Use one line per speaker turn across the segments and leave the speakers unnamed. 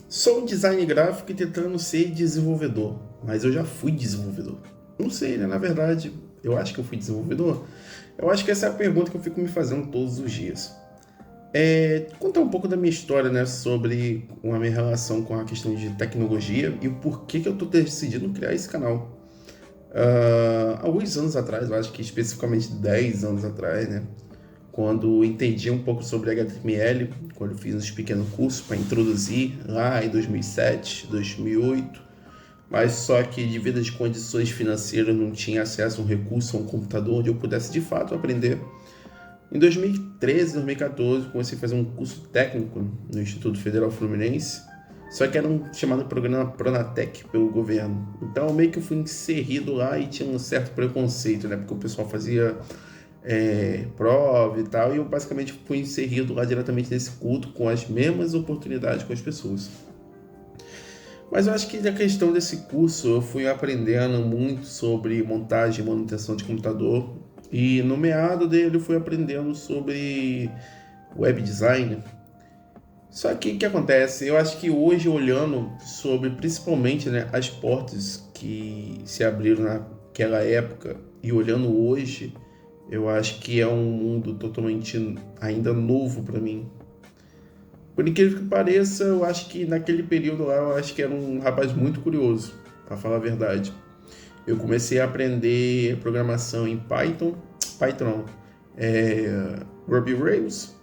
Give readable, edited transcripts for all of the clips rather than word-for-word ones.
Sou um design gráfico e tentando ser desenvolvedor, mas eu já fui desenvolvedor. Não sei, né? Na verdade, eu acho que eu fui desenvolvedor. Eu acho que essa é a pergunta que eu fico me fazendo todos os dias. Contar um pouco da minha história, né? Sobre a minha relação com a questão de tecnologia e o porquê que eu estou decidindo criar esse canal. Alguns anos atrás, eu acho que especificamente 10 anos atrás, né? Quando entendi um pouco sobre HTML, quando fiz uns pequenos cursos para introduzir lá em 2007, 2008, mas só que devido às condições financeiras não tinha acesso a um recurso, a um computador onde eu pudesse de fato aprender. Em 2013, 2014, comecei a fazer um curso técnico no Instituto Federal Fluminense, só que era um chamado programa Pronatec pelo governo. Então meio que eu fui inserido lá e tinha um certo preconceito, né? Porque o pessoal fazia prova e tal, e eu basicamente fui inserido lá diretamente nesse culto com as mesmas oportunidades com as pessoas. Mas eu acho que na questão desse curso eu fui aprendendo muito sobre montagem e manutenção de computador, e no meado dele eu fui aprendendo sobre web design. Só que o que acontece? Eu acho que hoje, olhando sobre principalmente, né, as portas que se abriram naquela época e olhando hoje, eu acho que é um mundo totalmente ainda novo para mim. Por incrível que pareça, eu acho que naquele período lá, eu acho que era um rapaz muito curioso, para falar a verdade. Eu comecei a aprender programação em Python, Ruby Rails,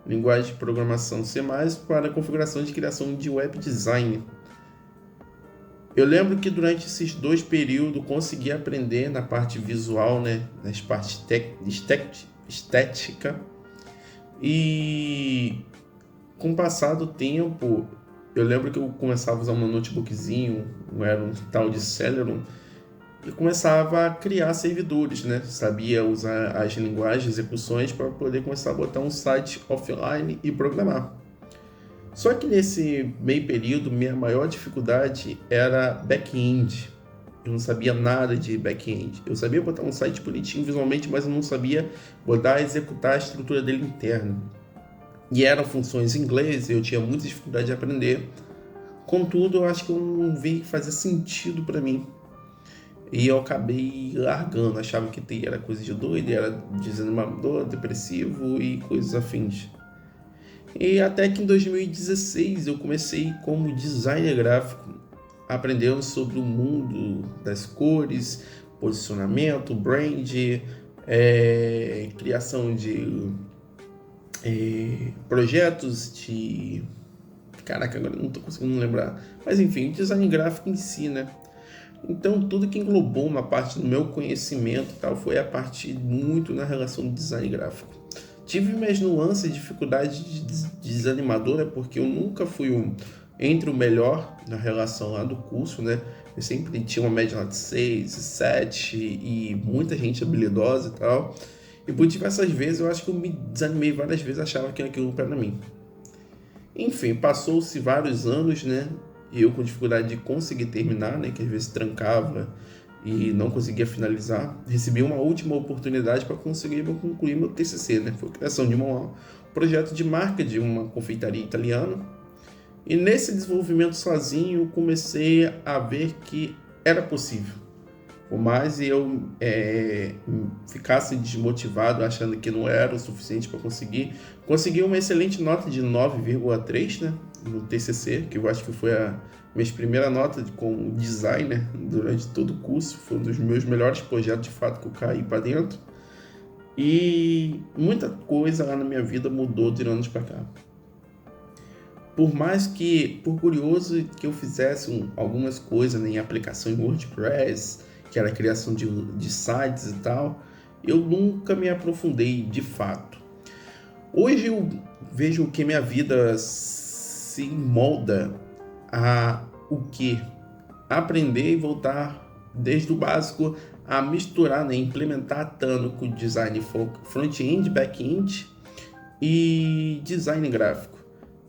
linguagem de programação C++ para configuração de criação de web design. Eu lembro que durante esses dois períodos consegui aprender na parte visual, né, nas partes estética, e com o passar do tempo, eu lembro que eu começava a usar um notebookzinho, era um tal de Celeron, e começava a criar servidores, né? Sabia usar as linguagens, execuções para poder começar a botar um site offline e programar. Só que nesse meio período, minha maior dificuldade era back-end. Eu não sabia nada de back-end. Eu sabia botar um site bonitinho visualmente, mas eu não sabia botar e executar a estrutura dele interna. E eram funções em inglês, eu tinha muita dificuldade de aprender. Contudo, eu acho que eu não vi que fazia sentido para mim. E eu acabei largando, achava que TI era coisa de doido, era desanimador, depressivo e coisas afins. E até que em 2016 eu comecei como designer gráfico, aprendendo sobre o mundo das cores, posicionamento, brand, criação de projetos de... Caraca, agora não estou conseguindo lembrar. Mas enfim, design gráfico em si, né? Então, tudo que englobou uma parte do meu conhecimento e tal foi a parte muito na relação do design gráfico. Tive minhas nuances e dificuldades de desanimadora, porque eu nunca fui entre o melhor na relação lá do curso, né? Eu sempre tinha uma média lá de 6, 7 e muita gente habilidosa e tal. E por diversas vezes eu acho que eu me desanimei várias vezes, achava que aquilo não era para mim. Enfim, passou-se vários anos, né? E eu com dificuldade de conseguir terminar, né? Que às vezes trancava e não conseguia finalizar. Recebi uma última oportunidade para conseguir concluir meu TCC, né? Foi a criação de um projeto de marca de uma confeitaria italiana. E nesse desenvolvimento sozinho, eu comecei a ver que era possível. Por mais eu ficasse desmotivado, achando que não era o suficiente para consegui uma excelente nota de 9,3, né, no TCC, que eu acho que foi a minha primeira nota como designer durante todo o curso. Foi um dos meus melhores projetos, de fato, que eu caí para dentro. E muita coisa lá na minha vida mudou de anos para cá. Por mais que, por curioso que eu fizesse algumas coisas, né, em aplicação em WordPress, que era a criação de sites e tal, eu nunca me aprofundei de fato. Hoje eu vejo que minha vida se molda a o que? Aprender e voltar desde o básico a misturar, né, implementar tanto com design front-end, back-end e design gráfico.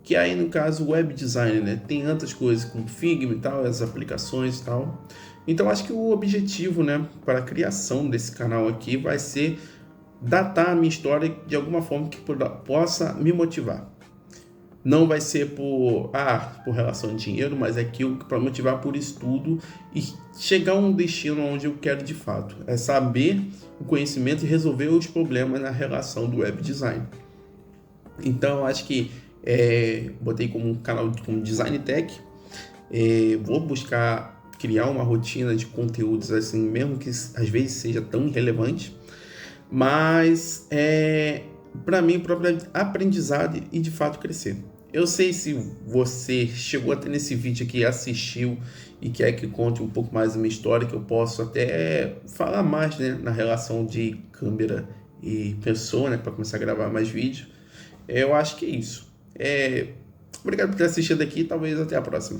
Que aí no caso web design, né? Tem tantas coisas com Figma e tal, as aplicações e tal. Então acho que o objetivo, né, para a criação desse canal aqui vai ser datar a minha história de alguma forma que possa me motivar. Não vai ser por relação de dinheiro, mas é aquilo que para motivar por estudo e chegar a um destino onde eu quero de fato. É saber o conhecimento e resolver os problemas na relação do web design. Então, eu acho que botei como um canal como Design Tech. Vou buscar criar uma rotina de conteúdos assim, mesmo que às vezes seja tão irrelevante, mas para mim, próprio aprendizado e de fato crescer. Eu sei se você chegou até nesse vídeo aqui, assistiu e quer que conte um pouco mais da minha história, que eu posso até falar mais, né, na relação de câmera e pessoa, né, para começar a gravar mais vídeos. Eu acho que é isso. Obrigado por ter assistido aqui, talvez até a próxima.